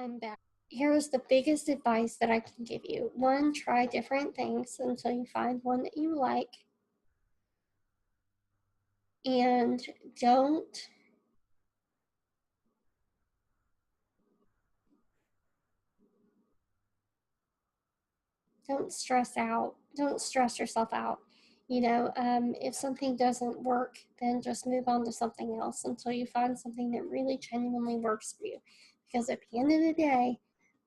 I'm back. Here's the biggest advice that I can give you. One, try different things until you find one that you like. And don't stress out. Don't stress yourself out. If something doesn't work, then just move on to something else until you find something that really genuinely works for you. Because at the end of the day,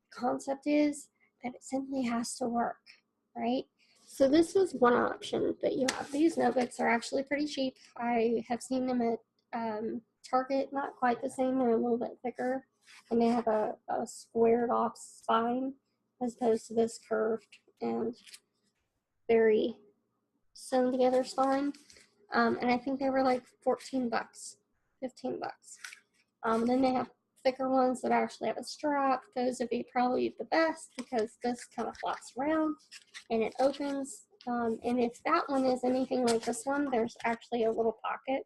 the concept is that it simply has to work, right? So this is one option that you have. These notebooks are actually pretty cheap. I have seen them at Target, not quite the same. They're a little bit thicker, and they have a squared off spine as opposed to this curved and very sewn together spine. And I think they were like 14 bucks, 15 bucks. Then they have thicker ones that actually have a strap. Those would be probably the best because this kind of flops around and it opens. And if that one is anything like this one, there's actually a little pocket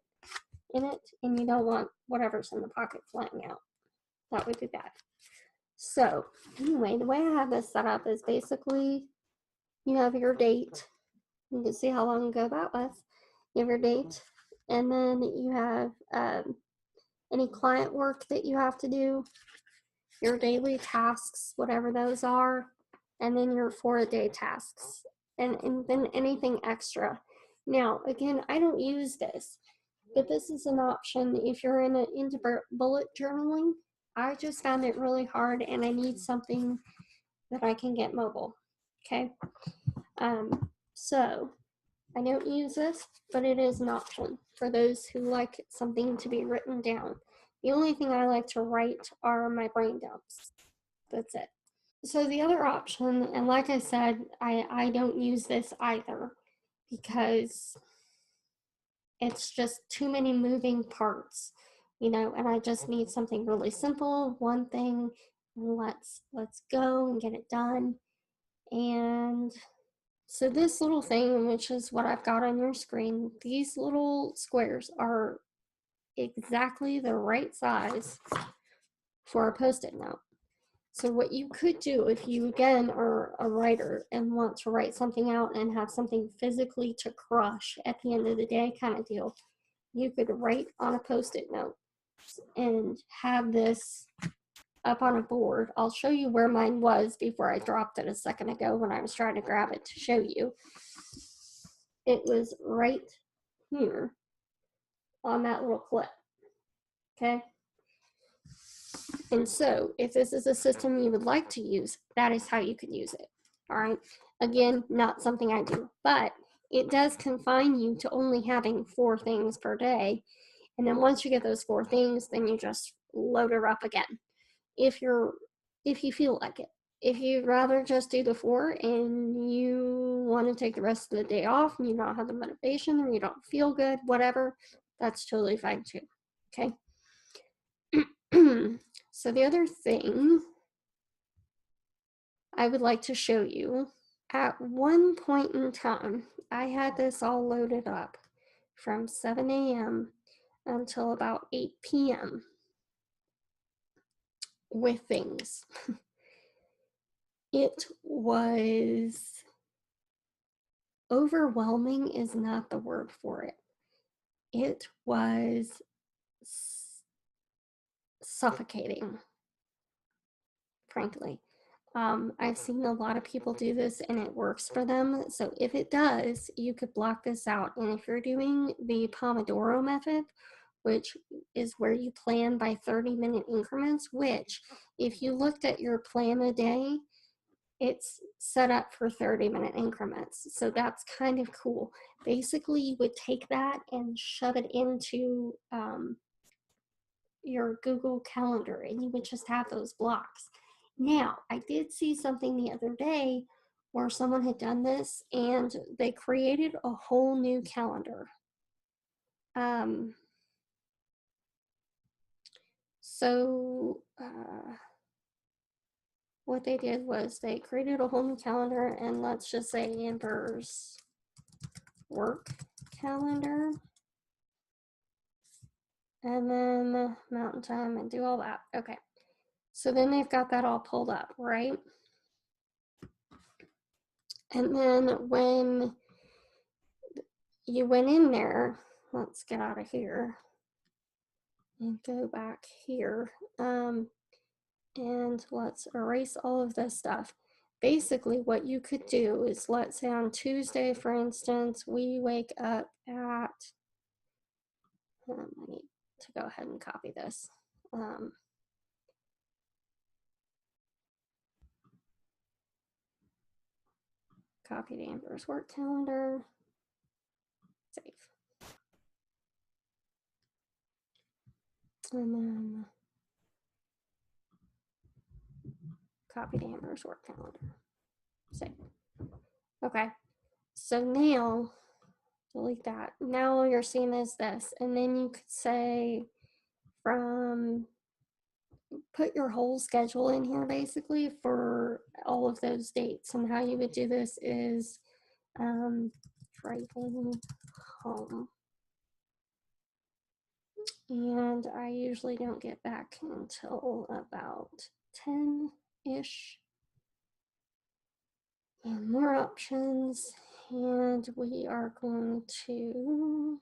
in it, and you don't want whatever's in the pocket flying out. That would be bad. So anyway, the way I have this set up is basically you have your date. You can see how long ago that was. You have your date, and then you have any client work that you have to do, your daily tasks, whatever those are, and then your for-a-day tasks, and then anything extra. Now, again, I don't use this, but this is an option if you're into bullet journaling. I just found it really hard, and I need something that I can get mobile. Okay, so I don't use this, but it is an option for those who like something to be written down. The only thing I like to write are my brain dumps. That's it. So the other option, and like I said, I don't use this either because it's just too many moving parts, and I just need something really simple, one thing, and let's go and get it done. And so this little thing, which is what I've got on your screen, these little squares are exactly the right size for a Post-it note. So what you could do if you, again, are a writer and want to write something out and have something physically to crush at the end of the day kind of deal, you could write on a Post-it note and have this up on a board. I'll show you where mine was before I dropped it a second ago when I was trying to grab it to show you. It was right here on that little clip. Okay. And so if this is a system you would like to use, that is how you could use it. All right. Again, not something I do, but it does confine you to only having 4 things per day. And then once you get those 4 things, then you just load her up again. If you feel like it. If you'd rather just do the 4 and you want to take the rest of the day off and you don't have the motivation or you don't feel good, whatever, that's totally fine too. Okay. So the other thing I would like to show you, at one point in time, I had this all loaded up from 7 a.m. until about 8 p.m. with things. It was overwhelming is not the word for it. It was suffocating, frankly. I've seen a lot of people do this and it works for them. So if it does, you could block this out. And if you're doing the Pomodoro method, which is where you plan by 30-minute increments, which if you looked at your plan a day, it's set up for 30-minute increments. So that's kind of cool. Basically, you would take that and shove it into your Google Calendar, and you would just have those blocks. Now, I did see something the other day where someone had done this and they created a whole new calendar. What they did was they created a whole new calendar, and let's just say Amber's work calendar, and then mountain time and do all that. Okay. So then they've got that all pulled up, right? And then when you went in there, let's get out of here and go back here. And let's erase all of this stuff. Basically, what you could do is, let's say on Tuesday, for instance, we wake up at, I need to go ahead and copy this. Copy to Amber's work calendar, save. And then copy to Amber's work calendar, save. Okay, so now delete that. Now all you're seeing is this, and then you could say from, put your whole schedule in here basically for all of those dates. And how you would do this is driving home. And I usually don't get back until about 10-ish. And more options. And we are going to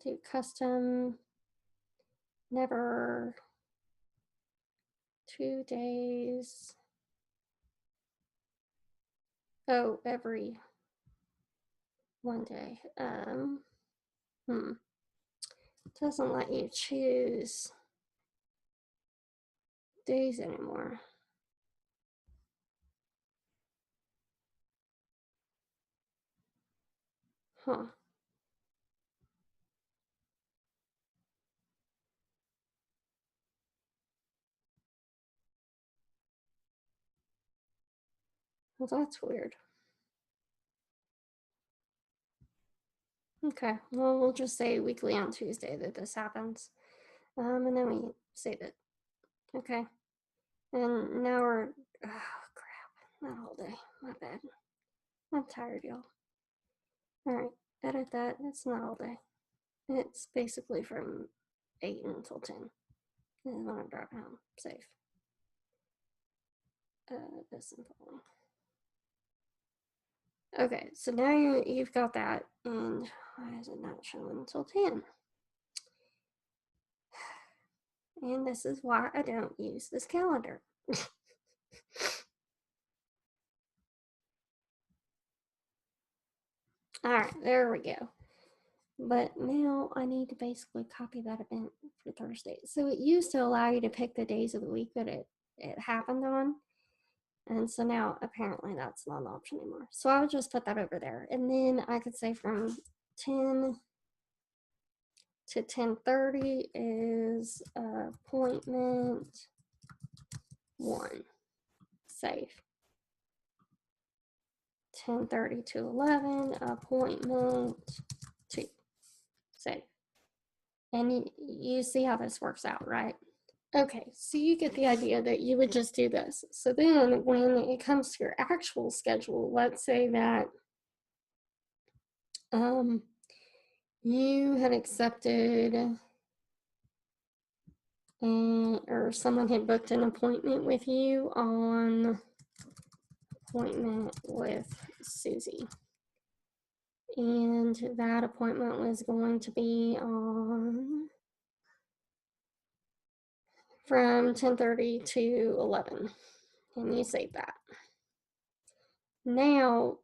do custom, never 2 days. Oh, every 1 day. Doesn't let you choose days anymore. Huh. Well, that's weird. Okay, well, we'll just say weekly on Tuesday that this happens. And then we save it. Okay. And now we're, oh crap, not all day. My bad. I'm tired, y'all. Alright, edit that. It's not all day. It's basically from 8 until 10. This is when I'm driving home. Save. This and following. Okay, so now you've got that, and why is it not showing until 10? And this is why I don't use this calendar. All right, there we go. But now I need to basically copy that event for Thursday. So it used to allow you to pick the days of the week that it happened on. And so now apparently that's not an option anymore. So I would just put that over there. And then I could say from 10 to 10:30 is appointment 1. Save. 10:30 to 11, appointment 2. Save. And you see how this works out, right? Okay, so you get the idea that you would just do this. So then when it comes to your actual schedule, let's say that you had accepted or someone had booked an appointment with you on appointment with Susie. And that appointment was going to be on from 10:30 to 11. And you save that. Now,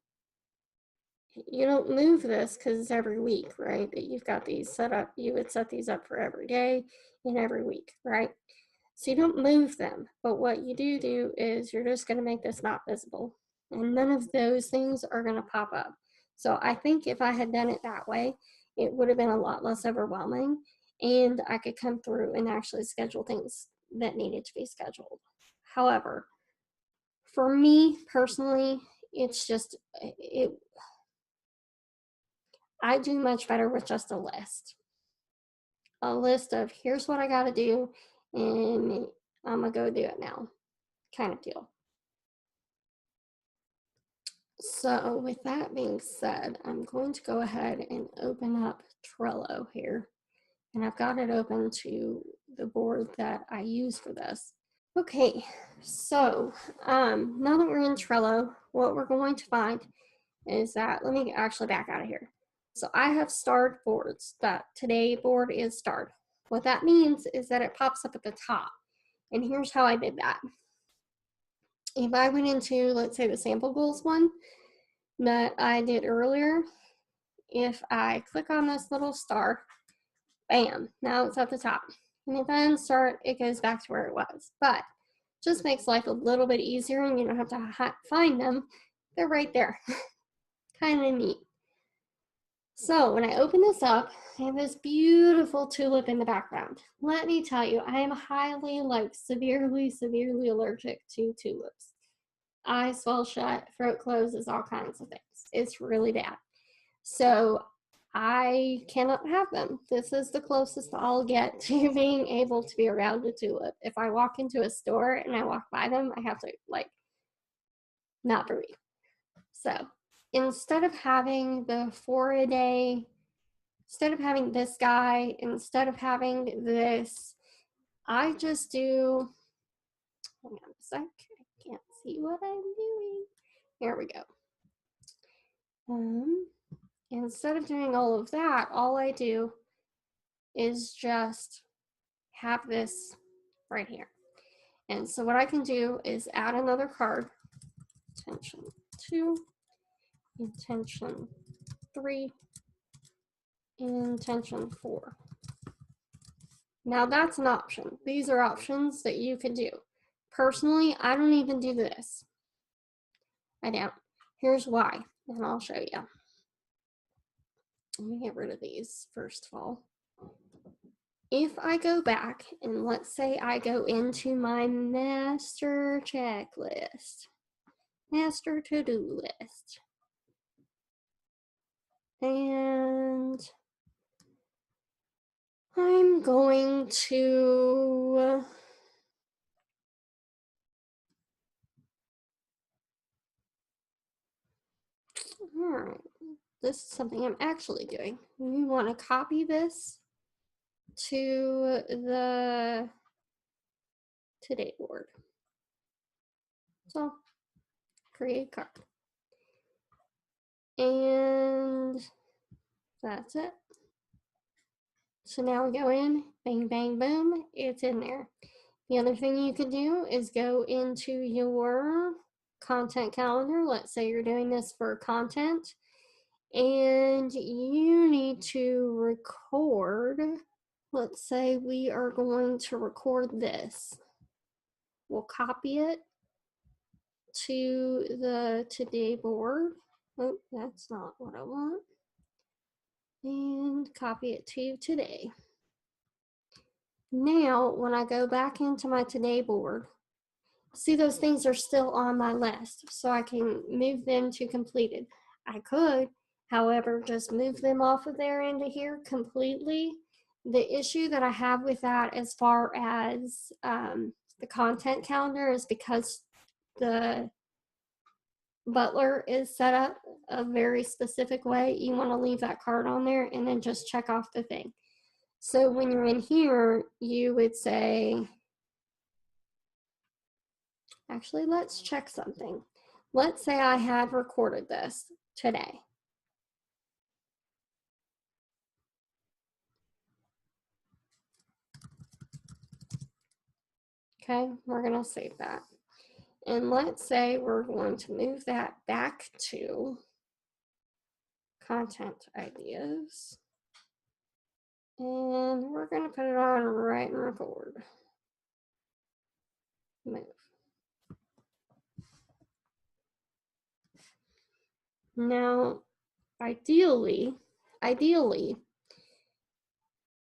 you don't move this because it's every week, right? That you've got these set up. You would set these up for every day and every week, right? So you don't move them. But what you do is you're just going to make this not visible. And none of those things are going to pop up. So I think if I had done it that way, it would have been a lot less overwhelming. And I could come through and actually schedule things that needed to be scheduled. However, for me personally, it's just, I do much better with just a list. A list of here's what I got to do, and I'm going to go do it now, kind of deal. So with that being said, I'm going to go ahead and open up Trello here. And I've got it open to the board that I use for this. Okay, so now that we're in Trello, what we're going to find is that, let me actually back out of here. So I have starred boards. That today board is starred. What that means is that it pops up at the top. And here's how I did that. If I went into, let's say, the sample goals one that I did earlier, if I click on this little star, bam, now it's at the top. And if I unstart, it goes back to where it was. But just makes life a little bit easier and you don't have to find them. They're right there. Kind of neat. So when I open this up, I have this beautiful tulip in the background. Let me tell you, I am highly, severely allergic to tulips. Eyes swell shut, throat closes, all kinds of things. It's really bad. So I cannot have them. This is the closest I'll get to being able to be around a tulip. If I walk into a store and I walk by them, I have to not breathe. So instead of having the 4 a day, instead of having this guy, instead of having this, I just do, hang on a sec, I can't see what I'm doing. Here we go. Instead of doing all of that, all I do is just have this right here. And so what I can do is add another card, intention 2, intention 3, intention 4. Now that's an option. These are options that you can do. Personally, I don't even do this. I don't. Here's why, and I'll show you. Let me get rid of these first of all. If I go back and let's say I go into my master checklist, master to-do list, and I'm going to all right, this is something I'm actually doing. We want to copy this to the today board. So create card. And that's it. So now we go in, bang, bang, boom, it's in there. The other thing you could do is go into your content calendar. Let's say you're doing this for content and you need to record. Let's say we are going to record this. We'll copy it to the today board. Oh, that's not what I want. And copy it to today. Now, when I go back into my today board, see those things are still on my list, so I can move them to completed. I could, however, just move them off of there into here completely. The issue that I have with that as far as the content calendar is because the Butler is set up a very specific way. You want to leave that card on there and then just check off the thing. So when you're in here, you would say, actually, let's check something. Let's say I had recorded this today. Okay, we're going to save that. And let's say we're going to move that back to content ideas. And we're going to put it on write and record. Move. Now, ideally,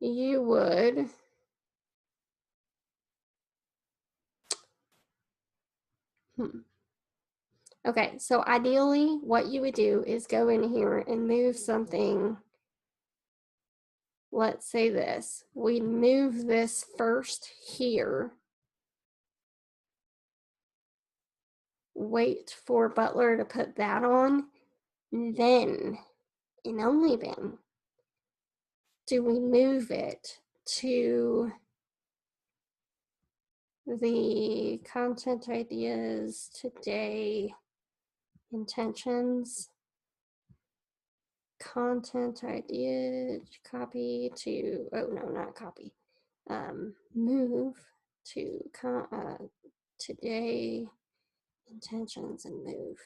you would okay, so ideally what you would do is go in here and move something. Let's say this. We move this first here. wait for Butler to put that on, then, and only then, do we move it to the content ideas today, intentions, content idea, copy to, oh no, not copy, move to today, intentions, and move.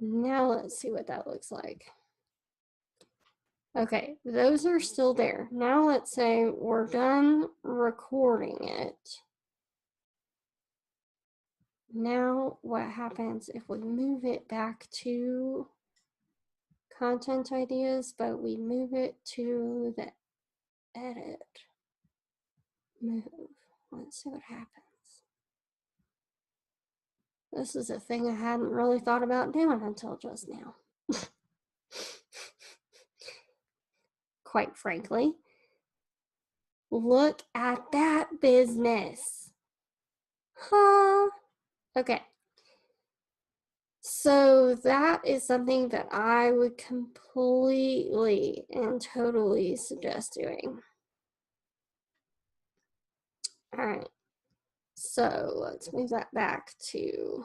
Now let's see what that looks like. Okay, those are still there. Now let's say we're done recording it. Now what happens if we move it back to content ideas, but we move it to the edit, move. Let's see what happens. This is a thing I hadn't really thought about doing until just now. Quite frankly. Look at that business. Huh? Okay. So that is something that I would completely and totally suggest doing. All right. So let's move that back to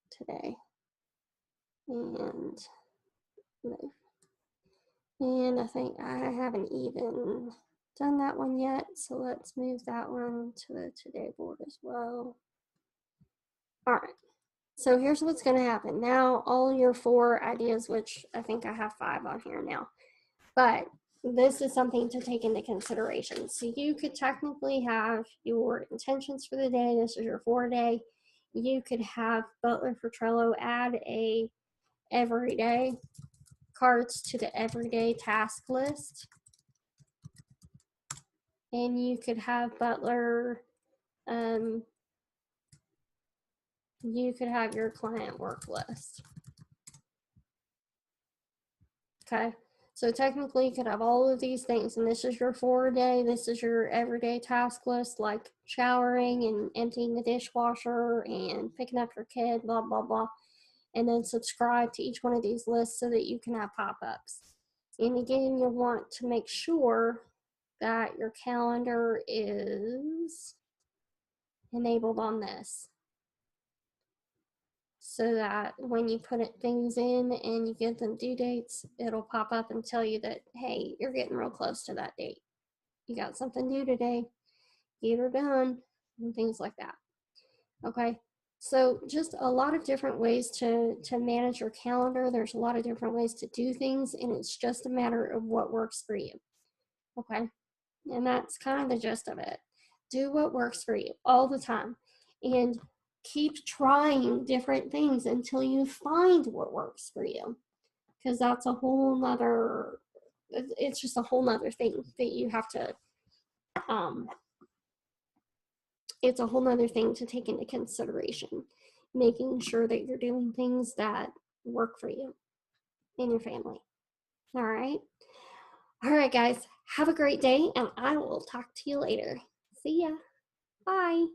today. And move. And I think I haven't even done that one yet, so let's move that one to the today board as well. All right, so here's what's going to happen. Now all your 4 ideas, which I think I have 5 on here now, but this is something to take into consideration. So you could technically have your intentions for the day. This is your 4-day. You could have Butler for Trello add a everyday cards to the everyday task list. And you could have Butler, you could have your client work list. Okay, so technically you could have all of these things, and this is your 4-day, this is your everyday task list, like showering and emptying the dishwasher and picking up your kid, blah, blah, blah. And then subscribe to each one of these lists so that you can have pop-ups. And again, you'll want to make sure that your calendar is enabled on this, so that when you put things in and you give them due dates, it'll pop up and tell you that, hey, you're getting real close to that date. You got something due today, get her done, and things like that. Okay, so just a lot of different ways to manage your calendar. There's a lot of different ways to do things, and it's just a matter of what works for you. Okay, and that's kind of the gist of it. Do what works for you all the time, and keep trying different things until you find what works for you, because that's a whole nother, it's just a whole nother thing that you have to, it's a whole nother thing to take into consideration, making sure that you're doing things that work for you and your family. All right, guys, have a great day, and I will talk to you later. See ya. Bye.